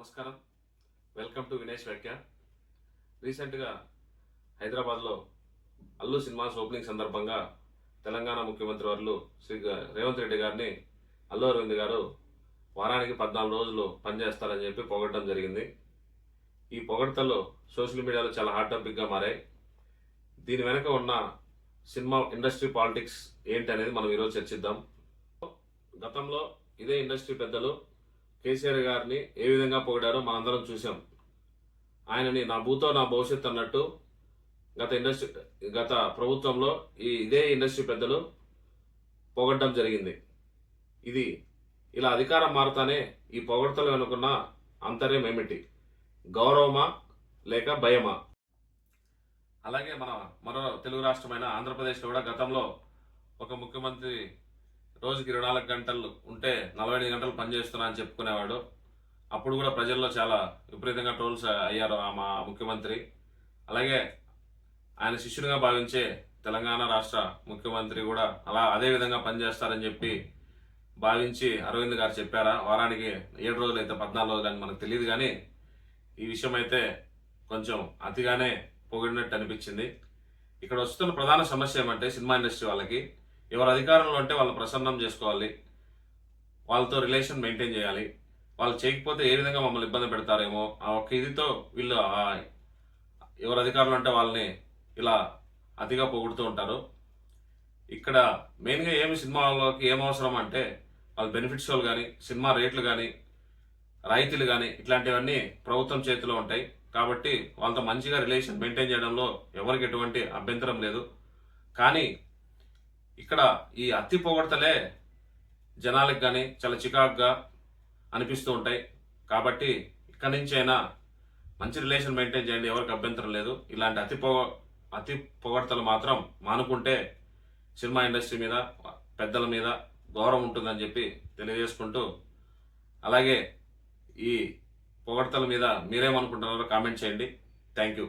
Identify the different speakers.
Speaker 1: నమస్కారం. Welcome to Vinesh వ్యాఖ్య. రీసెంట్గా హైదరాబాద్లో అల్లు సినిమాస్ ఓపెనింగ్ సందర్భంగా తెలంగాణ ముఖ్యమంత్రి వర్యులు శ్రీ రేవంత్ రెడ్డి గారిని అల్లు అరవింద్ గారు వారానికి 14 రోజులు పనిచేస్తారని చెప్పి పొగడడం జరిగింది. ఈ పొగడతలు సోషల్ మీడియాలో చాలా హాట్ టాపిక్గా మారాయి. దీని వెనక ఉన్న సినిమా ఇండస్ట్రీ పాలిటిక్స్ ఏంటి అనేది మనం ఈరోజు చర్చిద్దాం. గతంలో ఇదే ఇండస్ట్రీ పెద్దలు కేసీఆర్ గారిని ఏ విధంగా పొగిడారో మనందరం చూసాం. ఆయనని నా భూతో నా భవిష్యత్తు అన్నట్టు గత ప్రభుత్వంలో ఇదే ఇండస్ట్రీ పెద్దలు పొగడ్డం జరిగింది. ఇది ఇలా అధికారం మారుతానే ఈ పొగడ్తలు వెనుకున్న అంతర్యం ఏమిటి? గౌరవమా లేక భయమా? అలాగే మరో తెలుగు రాష్ట్రమైన ఆంధ్రప్రదేశ్లో కూడా గతంలో ఒక ముఖ్యమంత్రి రోజుకి 24 గంటలు ఉంటే 48 గంటలు పనిచేస్తున్నా అని చెప్పుకునేవాడు. అప్పుడు కూడా ప్రజల్లో చాలా విపరీతంగా ట్రోల్స్ అయ్యారు మా ముఖ్యమంత్రి. అలాగే ఆయన శిష్యునిగా భావించే తెలంగాణ రాష్ట్ర ముఖ్యమంత్రి కూడా అదే విధంగా పనిచేస్తారని చెప్పి భావించి అరవింద్ గారు చెప్పారా? వారానికి 7 రోజులు అయితే 14 రోజులు అని మనకు తెలియదు. కానీ ఈ విషయం అయితే కొంచెం అతిగానే పొగిడినట్టు అనిపించింది. ఇక్కడ వస్తున్న ప్రధాన సమస్య ఏమంటే, సినిమా ఇండస్ట్రీ వాళ్ళకి ఎవరు అధికారంలో ఉంటే వాళ్ళు ప్రసన్నం చేసుకోవాలి, వాళ్ళతో రిలేషన్ మెయింటైన్ చేయాలి. వాళ్ళు చేయకపోతే ఏ విధంగా మమ్మల్ని ఇబ్బంది పెడతారేమో ఆ ఒక్క ఇదితో వీళ్ళు ఎవరు అధికారంలో ఉంటే వాళ్ళని ఇలా అతిగా పొగుడుతూ ఉంటారు. ఇక్కడ మెయిన్గా సినిమా వాళ్ళకి ఏం అవసరం అంటే, వాళ్ళ బెనిఫిట్స్ వాళ్ళు కానీ, సినిమా రేట్లు కానీ, రాయితీలు కానీ ఇట్లాంటివన్నీ ప్రభుత్వం చేతిలో ఉంటాయి. కాబట్టి వాళ్ళతో మంచిగా రిలేషన్ మెయింటైన్ చేయడంలో ఎవరికి ఎటువంటి అభ్యంతరం లేదు. కానీ ఇక్కడ ఈ అతి పొగడ్తలే జనాలకు కానీ చాలా చికాకుగా అనిపిస్తూ ఉంటాయి. కాబట్టి ఇక్కడి నుంచి అయినా మంచి రిలేషన్ మెయింటైన్ చేయండి, ఎవరికి అభ్యంతరం లేదు. ఇలాంటి అతి పొగడ్తలు మాత్రం మానుకుంటే సినిమా ఇండస్ట్రీ మీద, పెద్దల మీద గౌరవం ఉంటుందని చెప్పి తెలియజేసుకుంటూ, అలాగే ఈ పొగడ్తల మీద మీరేమనుకుంటున్నారో కామెంట్ చేయండి. Thank you.